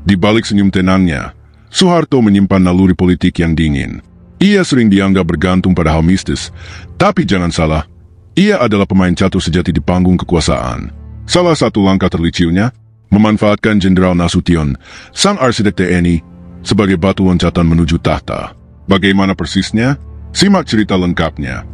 Di balik senyum tenangnya, Soeharto menyimpan naluri politik yang dingin. Ia sering dianggap bergantung pada hal mistis, tapi jangan salah, ia adalah pemain catur sejati di panggung kekuasaan. Salah satu langkah terlicirnya, memanfaatkan Jenderal Nasution, sang arsitek TNI, sebagai batu loncatan menuju tahta. Bagaimana persisnya? Simak cerita lengkapnya.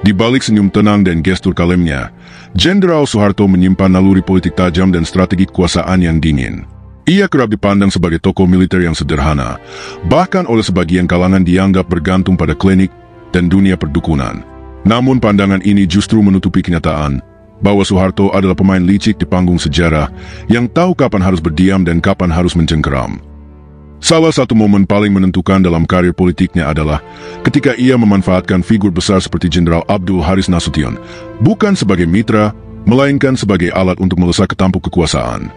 Di balik senyum tenang dan gestur kalemnya, Jenderal Soeharto menyimpan naluri politik tajam dan strategi kekuasaan yang dingin. Ia kerap dipandang sebagai tokoh militer yang sederhana, bahkan oleh sebagian kalangan dianggap bergantung pada klinik dan dunia perdukunan. Namun pandangan ini justru menutupi kenyataan bahwa Soeharto adalah pemain licik di panggung sejarah yang tahu kapan harus berdiam dan kapan harus mencengkeram. Salah satu momen paling menentukan dalam karir politiknya adalah ketika ia memanfaatkan figur besar seperti Jenderal Abdul Haris Nasution, bukan sebagai mitra, melainkan sebagai alat untuk melesak ketampuk kekuasaan.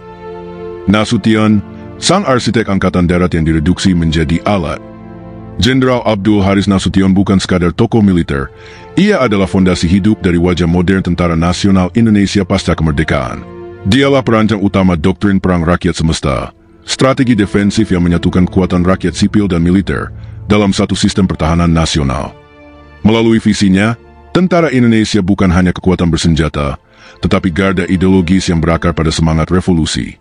Nasution, sang arsitek angkatan darat yang direduksi menjadi alat. Jenderal Abdul Haris Nasution bukan sekadar tokoh militer, ia adalah fondasi hidup dari wajah modern Tentara Nasional Indonesia pasca kemerdekaan. Dialah perancang utama doktrin perang rakyat semesta, strategi defensif yang menyatukan kekuatan rakyat sipil dan militer dalam satu sistem pertahanan nasional. Melalui visinya, tentara Indonesia bukan hanya kekuatan bersenjata, tetapi garda ideologis yang berakar pada semangat revolusi.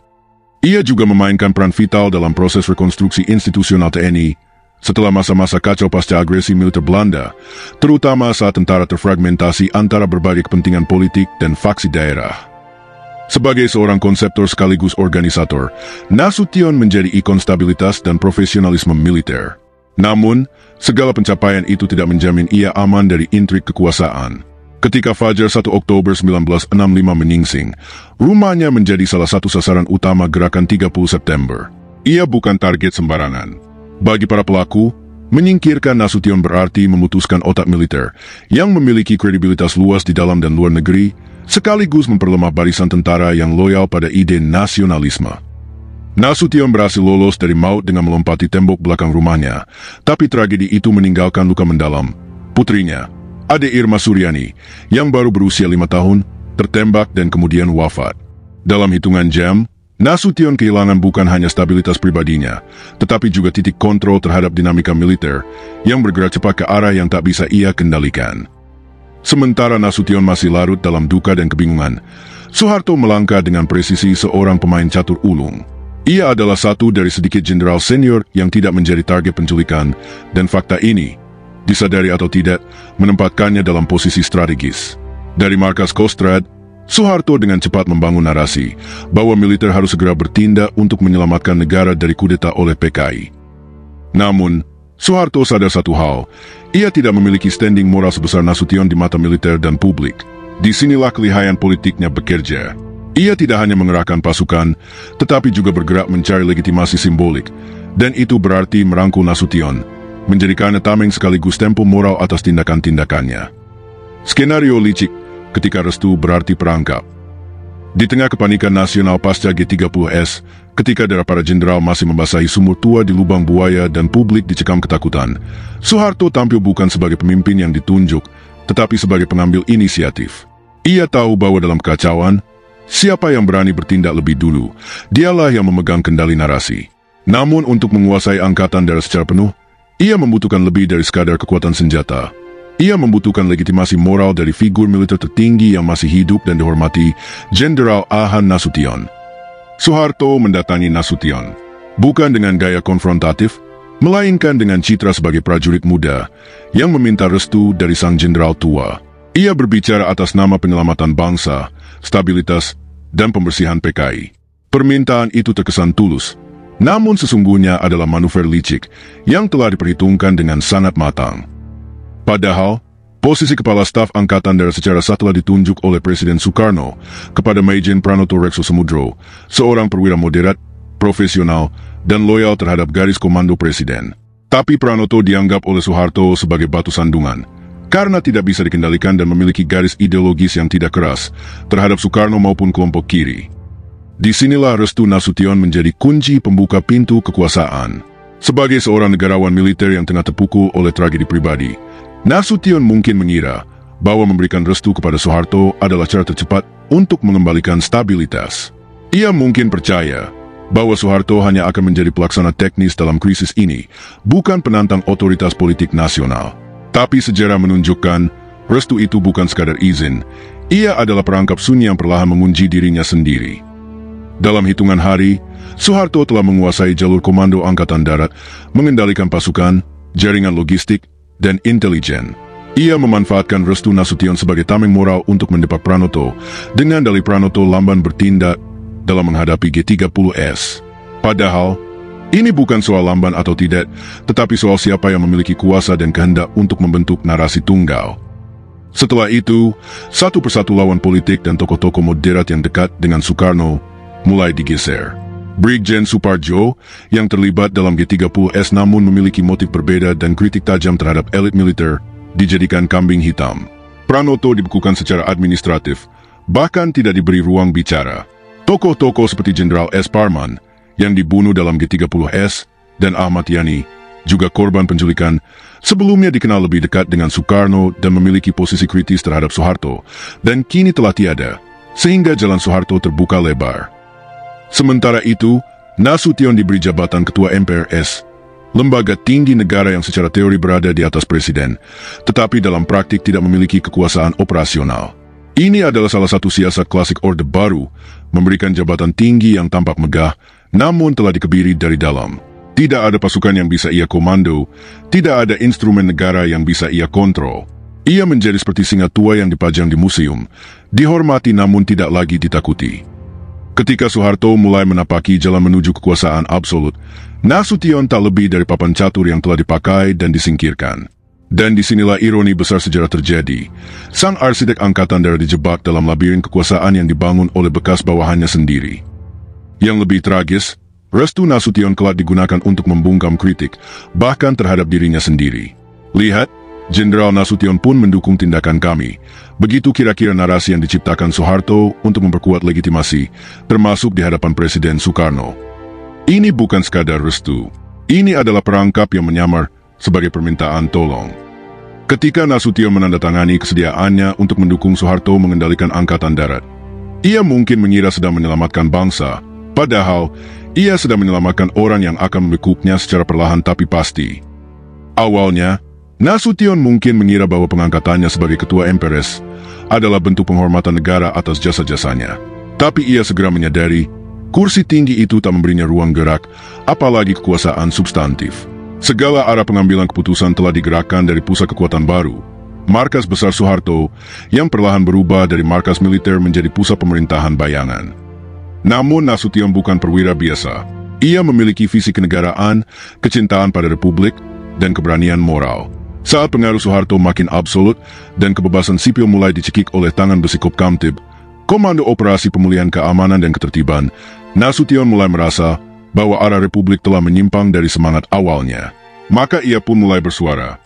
Ia juga memainkan peran vital dalam proses rekonstruksi institusional TNI setelah masa-masa kacau pasca agresi militer Belanda, terutama saat tentara terfragmentasi antara berbagai kepentingan politik dan faksi daerah. Sebagai seorang konseptor sekaligus organisator, Nasution menjadi ikon stabilitas dan profesionalisme militer. Namun, segala pencapaian itu tidak menjamin ia aman dari intrik kekuasaan. Ketika Fajar 1 Oktober 1965 menyingsing, rumahnya menjadi salah satu sasaran utama gerakan 30 September. Ia bukan target sembarangan. Bagi para pelaku, menyingkirkan Nasution berarti memutuskan otak militer yang memiliki kredibilitas luas di dalam dan luar negeri, sekaligus memperlemah barisan tentara yang loyal pada ide nasionalisme. Nasution berhasil lolos dari maut dengan melompati tembok belakang rumahnya, tapi tragedi itu meninggalkan luka mendalam. Putrinya, Ade Irma Suryani, yang baru berusia 5 tahun, tertembak dan kemudian wafat. Dalam hitungan jam, Nasution kehilangan bukan hanya stabilitas pribadinya, tetapi juga titik kontrol terhadap dinamika militer yang bergerak cepat ke arah yang tak bisa ia kendalikan. Sementara Nasution masih larut dalam duka dan kebingungan, Soeharto melangkah dengan presisi seorang pemain catur ulung. Ia adalah satu dari sedikit jenderal senior yang tidak menjadi target penculikan, dan fakta ini, disadari atau tidak, menempatkannya dalam posisi strategis. Dari markas Kostrad, Soeharto dengan cepat membangun narasi bahwa militer harus segera bertindak untuk menyelamatkan negara dari kudeta oleh PKI. Namun, Soeharto sadar satu hal, ia tidak memiliki standing moral sebesar Nasution di mata militer dan publik. Disinilah kelihayan politiknya bekerja. Ia tidak hanya mengerahkan pasukan, tetapi juga bergerak mencari legitimasi simbolik, dan itu berarti merangkul Nasution, menjadikannya tameng sekaligus tempo moral atas tindakan-tindakannya. Skenario licik ketika restu berarti perangkap. Di tengah kepanikan nasional pasca G30S, ketika darah para jenderal masih membasahi sumur tua di lubang buaya dan publik dicekam ketakutan, Soeharto tampil bukan sebagai pemimpin yang ditunjuk, tetapi sebagai pengambil inisiatif. Ia tahu bahwa dalam kekacauan, siapa yang berani bertindak lebih dulu, dialah yang memegang kendali narasi. Namun untuk menguasai angkatan darat secara penuh, ia membutuhkan lebih dari sekadar kekuatan senjata. Ia membutuhkan legitimasi moral dari figur militer tertinggi yang masih hidup dan dihormati, Jenderal Ahan Nasution. Soeharto mendatangi Nasution, bukan dengan gaya konfrontatif, melainkan dengan citra sebagai prajurit muda yang meminta restu dari sang jenderal tua. Ia berbicara atas nama penyelamatan bangsa, stabilitas, dan pembersihan PKI. Permintaan itu terkesan tulus, namun sesungguhnya adalah manuver licik yang telah diperhitungkan dengan sangat matang. Padahal, posisi Kepala Staf Angkatan Darat secara sah telah ditunjuk oleh Presiden Soekarno kepada Maijen Pranoto Rekso Samudro, seorang perwira moderat, profesional, dan loyal terhadap garis komando Presiden. Tapi Pranoto dianggap oleh Soeharto sebagai batu sandungan, karena tidak bisa dikendalikan dan memiliki garis ideologis yang tidak keras terhadap Soekarno maupun kelompok kiri. Disinilah restu Nasution menjadi kunci pembuka pintu kekuasaan. Sebagai seorang negarawan militer yang tengah terpukul oleh tragedi pribadi, Nasution mungkin mengira bahwa memberikan restu kepada Soeharto adalah cara tercepat untuk mengembalikan stabilitas. Ia mungkin percaya bahwa Soeharto hanya akan menjadi pelaksana teknis dalam krisis ini, bukan penantang otoritas politik nasional. Tapi sejarah menunjukkan, restu itu bukan sekadar izin, ia adalah perangkap sunyi yang perlahan mengunci dirinya sendiri. Dalam hitungan hari, Soeharto telah menguasai jalur komando Angkatan Darat, mengendalikan pasukan, jaringan logistik, dan intelijen. Ia memanfaatkan restu Nasution sebagai tameng moral untuk mendepak Pranoto, dengan dalih Pranoto lamban bertindak dalam menghadapi G30S. Padahal, ini bukan soal lamban atau tidak, tetapi soal siapa yang memiliki kuasa dan kehendak untuk membentuk narasi tunggal. Setelah itu, satu persatu lawan politik dan tokoh-tokoh moderat yang dekat dengan Soekarno mulai digeser. Brigjen Suparjo, yang terlibat dalam G30S namun memiliki motif berbeda dan kritik tajam terhadap elit militer, dijadikan kambing hitam. Pranoto dibekukan secara administratif, bahkan tidak diberi ruang bicara. Tokoh-tokoh seperti Jenderal S. Parman, yang dibunuh dalam G30S, dan Ahmad Yani, juga korban penculikan, sebelumnya dikenal lebih dekat dengan Soekarno dan memiliki posisi kritis terhadap Soeharto, dan kini telah tiada, sehingga jalan Soeharto terbuka lebar. Sementara itu, Nasution diberi jabatan Ketua MPRS, lembaga tinggi negara yang secara teori berada di atas presiden, tetapi dalam praktik tidak memiliki kekuasaan operasional. Ini adalah salah satu siasat klasik Orde Baru, memberikan jabatan tinggi yang tampak megah, namun telah dikebiri dari dalam. Tidak ada pasukan yang bisa ia komando, tidak ada instrumen negara yang bisa ia kontrol. Ia menjadi seperti singa tua yang dipajang di museum, dihormati namun tidak lagi ditakuti. Ketika Soeharto mulai menapaki jalan menuju kekuasaan absolut, Nasution tak lebih dari papan catur yang telah dipakai dan disingkirkan. Dan disinilah ironi besar sejarah terjadi. Sang arsitek Angkatan Darat dijebak dalam labirin kekuasaan yang dibangun oleh bekas bawahannya sendiri. Yang lebih tragis, restu Nasution kelak digunakan untuk membungkam kritik, bahkan terhadap dirinya sendiri. Lihat, Jenderal Nasution pun mendukung tindakan kami. Begitu kira-kira narasi yang diciptakan Soeharto untuk memperkuat legitimasi, termasuk di hadapan Presiden Soekarno. Ini bukan sekadar restu. Ini adalah perangkap yang menyamar sebagai permintaan tolong. Ketika Nasution menandatangani kesediaannya untuk mendukung Soeharto mengendalikan Angkatan Darat, ia mungkin mengira sedang menyelamatkan bangsa, padahal ia sedang menyelamatkan orang yang akan membekuknya secara perlahan tapi pasti. Awalnya, Nasution mungkin mengira bahwa pengangkatannya sebagai ketua MPRS adalah bentuk penghormatan negara atas jasa-jasanya. Tapi ia segera menyadari, kursi tinggi itu tak memberinya ruang gerak, apalagi kekuasaan substantif. Segala arah pengambilan keputusan telah digerakkan dari pusat kekuatan baru, markas besar Soeharto, yang perlahan berubah dari markas militer menjadi pusat pemerintahan bayangan. Namun Nasution bukan perwira biasa. Ia memiliki visi kenegaraan, kecintaan pada republik, dan keberanian moral. Saat pengaruh Soeharto makin absolut dan kebebasan sipil mulai dicekik oleh tangan besi Kopkamtib, Komando Operasi Pemulihan Keamanan dan Ketertiban, Nasution mulai merasa bahwa arah republik telah menyimpang dari semangat awalnya. Maka ia pun mulai bersuara.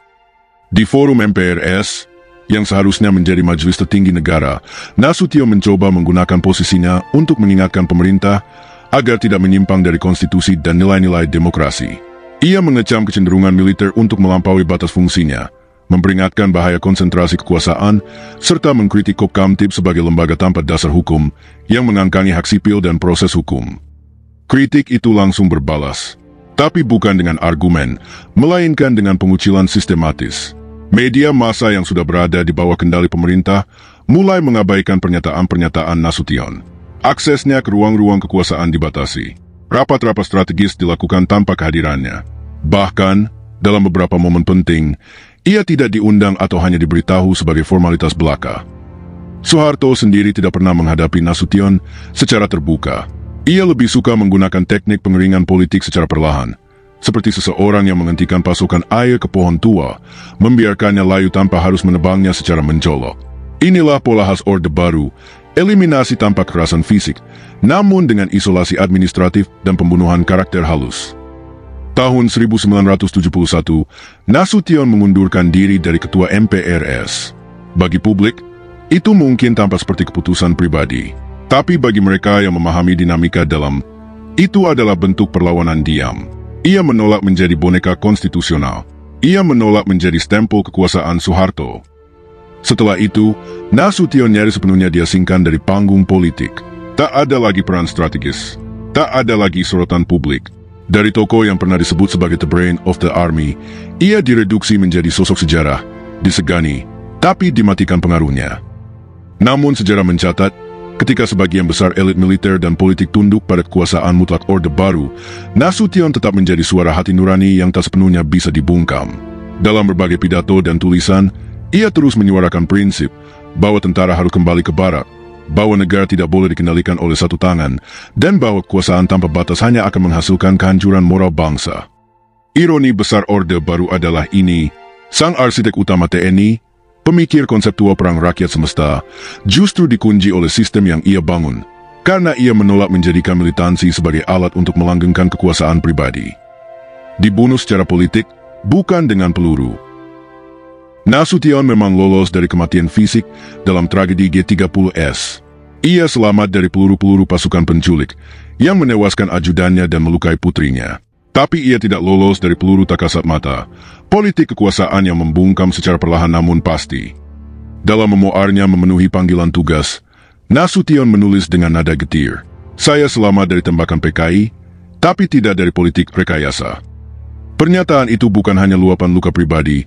Di forum MPRS, yang seharusnya menjadi majelis tertinggi negara, Nasution mencoba menggunakan posisinya untuk mengingatkan pemerintah agar tidak menyimpang dari konstitusi dan nilai-nilai demokrasi. Ia mengecam kecenderungan militer untuk melampaui batas fungsinya, memperingatkan bahaya konsentrasi kekuasaan, serta mengkritik Kopkamtib sebagai lembaga tanpa dasar hukum yang mengangkangi hak sipil dan proses hukum. Kritik itu langsung berbalas, tapi bukan dengan argumen, melainkan dengan pengucilan sistematis. Media massa yang sudah berada di bawah kendali pemerintah mulai mengabaikan pernyataan-pernyataan Nasution. Aksesnya ke ruang-ruang kekuasaan dibatasi. Rapat-rapat strategis dilakukan tanpa kehadirannya. Bahkan, dalam beberapa momen penting, ia tidak diundang atau hanya diberitahu sebagai formalitas belaka. Soeharto sendiri tidak pernah menghadapi Nasution secara terbuka. Ia lebih suka menggunakan teknik pengeringan politik secara perlahan, seperti seseorang yang menghentikan pasokan air ke pohon tua, membiarkannya layu tanpa harus menebangnya secara mencolok. Inilah pola khas Orde Baru, eliminasi tanpa kekerasan fisik, namun dengan isolasi administratif dan pembunuhan karakter halus. Tahun 1971, Nasution mengundurkan diri dari ketua MPRS. Bagi publik, itu mungkin tampak seperti keputusan pribadi. Tapi bagi mereka yang memahami dinamika dalam, itu adalah bentuk perlawanan diam. Ia menolak menjadi boneka konstitusional. Ia menolak menjadi stempel kekuasaan Soeharto. Setelah itu, Nasution nyaris sepenuhnya diasingkan dari panggung politik. Tak ada lagi peran strategis. Tak ada lagi sorotan publik. Dari tokoh yang pernah disebut sebagai the brain of the army, ia direduksi menjadi sosok sejarah, disegani, tapi dimatikan pengaruhnya. Namun sejarah mencatat, ketika sebagian besar elit militer dan politik tunduk pada kekuasaan mutlak Orde Baru, Nasution tetap menjadi suara hati nurani yang tak sepenuhnya bisa dibungkam. Dalam berbagai pidato dan tulisan, ia terus menyuarakan prinsip bahwa tentara harus kembali ke barak, bahwa negara tidak boleh dikendalikan oleh satu tangan, dan bahwa kekuasaan tanpa batas hanya akan menghasilkan kehancuran moral bangsa. Ironi besar Orde Baru adalah ini, sang arsitek utama TNI, pemikir konseptual perang rakyat semesta, justru dikunci oleh sistem yang ia bangun, karena ia menolak menjadikan militansi sebagai alat untuk melanggengkan kekuasaan pribadi. Dibunuh secara politik, bukan dengan peluru. Nasution memang lolos dari kematian fisik dalam tragedi G30S. Ia selamat dari peluru-peluru pasukan penculik yang menewaskan ajudannya dan melukai putrinya. Tapi ia tidak lolos dari peluru tak kasat mata, politik kekuasaan yang membungkam secara perlahan namun pasti. Dalam memoarnya memenuhi panggilan tugas, Nasution menulis dengan nada getir, "Saya selamat dari tembakan PKI, tapi tidak dari politik rekayasa." Pernyataan itu bukan hanya luapan luka pribadi,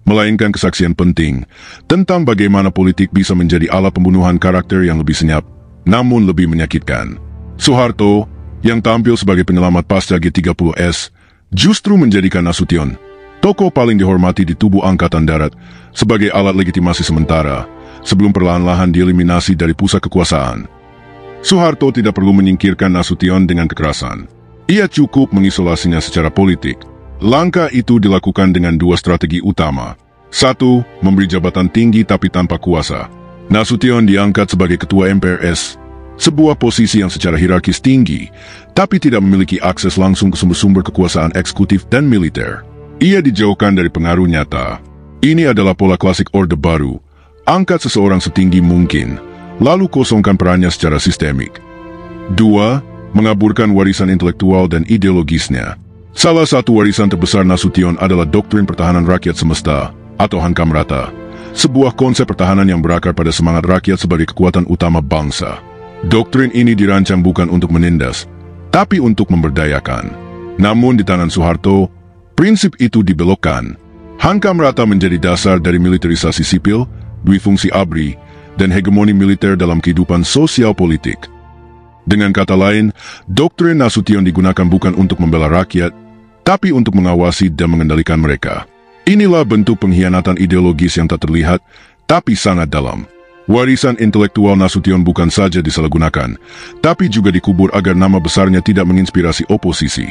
melainkan kesaksian penting tentang bagaimana politik bisa menjadi alat pembunuhan karakter yang lebih senyap, namun lebih menyakitkan. Soeharto, yang tampil sebagai penyelamat pasca G30S, justru menjadikan Nasution, tokoh paling dihormati di tubuh Angkatan Darat, sebagai alat legitimasi sementara, sebelum perlahan-lahan dieliminasi dari pusat kekuasaan. Soeharto tidak perlu menyingkirkan Nasution dengan kekerasan. Ia cukup mengisolasinya secara politik. Langkah itu dilakukan dengan dua strategi utama. Satu, memberi jabatan tinggi tapi tanpa kuasa. Nasution diangkat sebagai ketua MPRS, sebuah posisi yang secara hierarkis tinggi, tapi tidak memiliki akses langsung ke sumber-sumber kekuasaan eksekutif dan militer. Ia dijauhkan dari pengaruh nyata. Ini adalah pola klasik Orde Baru. Angkat seseorang setinggi mungkin, lalu kosongkan perannya secara sistemik. Dua, mengaburkan warisan intelektual dan ideologisnya. Salah satu warisan terbesar Nasution adalah doktrin pertahanan rakyat semesta, atau Hankamrata, sebuah konsep pertahanan yang berakar pada semangat rakyat sebagai kekuatan utama bangsa. Doktrin ini dirancang bukan untuk menindas, tapi untuk memberdayakan. Namun di tangan Soeharto, prinsip itu dibelokkan. Hankamrata menjadi dasar dari militerisasi sipil, duifungsi ABRI, dan hegemoni militer dalam kehidupan sosial politik. Dengan kata lain, doktrin Nasution digunakan bukan untuk membela rakyat, tapi untuk mengawasi dan mengendalikan mereka. Inilah bentuk pengkhianatan ideologis yang tak terlihat, tapi sangat dalam. Warisan intelektual Nasution bukan saja disalahgunakan, tapi juga dikubur agar nama besarnya tidak menginspirasi oposisi.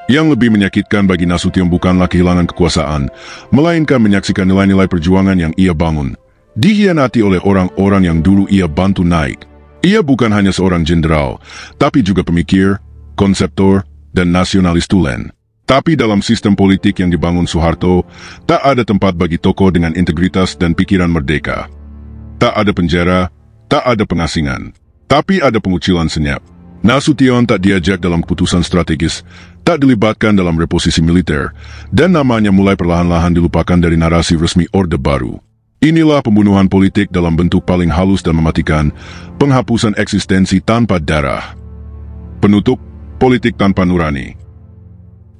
Yang lebih menyakitkan bagi Nasution bukanlah kehilangan kekuasaan, melainkan menyaksikan nilai-nilai perjuangan yang ia bangun dikhianati oleh orang-orang yang dulu ia bantu naik. Ia bukan hanya seorang jenderal, tapi juga pemikir, konseptor, dan nasionalis tulen. Tapi dalam sistem politik yang dibangun Soeharto, tak ada tempat bagi tokoh dengan integritas dan pikiran merdeka. Tak ada penjara, tak ada pengasingan, tapi ada pengucilan senyap. Nasution tak diajak dalam keputusan strategis, tak dilibatkan dalam reposisi militer, dan namanya mulai perlahan-lahan dilupakan dari narasi resmi Orde Baru. Inilah pembunuhan politik dalam bentuk paling halus dan mematikan, penghapusan eksistensi tanpa darah. Penutup, politik tanpa nurani.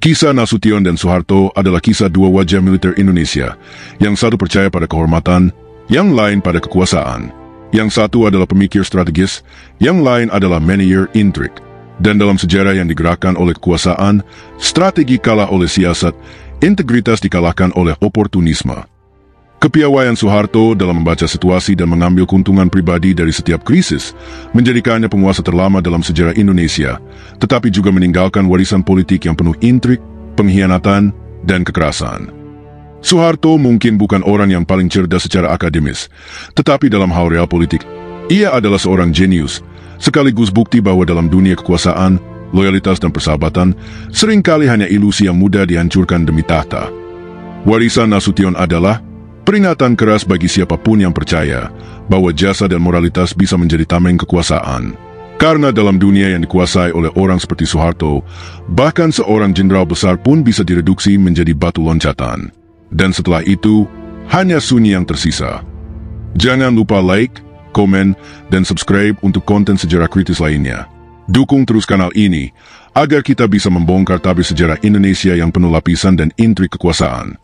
Kisah Nasution dan Soeharto adalah kisah dua wajah militer Indonesia, yang satu percaya pada kehormatan, yang lain pada kekuasaan. Yang satu adalah pemikir strategis, yang lain adalah manajer intrik. Dan dalam sejarah yang digerakkan oleh kekuasaan, strategi kalah oleh siasat, integritas dikalahkan oleh oportunisme. Kepiawaian Soeharto dalam membaca situasi dan mengambil keuntungan pribadi dari setiap krisis menjadikannya penguasa terlama dalam sejarah Indonesia, tetapi juga meninggalkan warisan politik yang penuh intrik, pengkhianatan, dan kekerasan. Soeharto mungkin bukan orang yang paling cerdas secara akademis, tetapi dalam hal real politik, ia adalah seorang jenius, sekaligus bukti bahwa dalam dunia kekuasaan, loyalitas dan persahabatan seringkali hanya ilusi yang mudah dihancurkan demi tahta. Warisan Nasution adalah peringatan keras bagi siapapun yang percaya bahwa jasa dan moralitas bisa menjadi tameng kekuasaan. Karena dalam dunia yang dikuasai oleh orang seperti Soeharto, bahkan seorang jenderal besar pun bisa direduksi menjadi batu loncatan. Dan setelah itu, hanya sunyi yang tersisa. Jangan lupa like, komen, dan subscribe untuk konten sejarah kritis lainnya. Dukung terus kanal ini, agar kita bisa membongkar tabir sejarah Indonesia yang penuh lapisan dan intrik kekuasaan.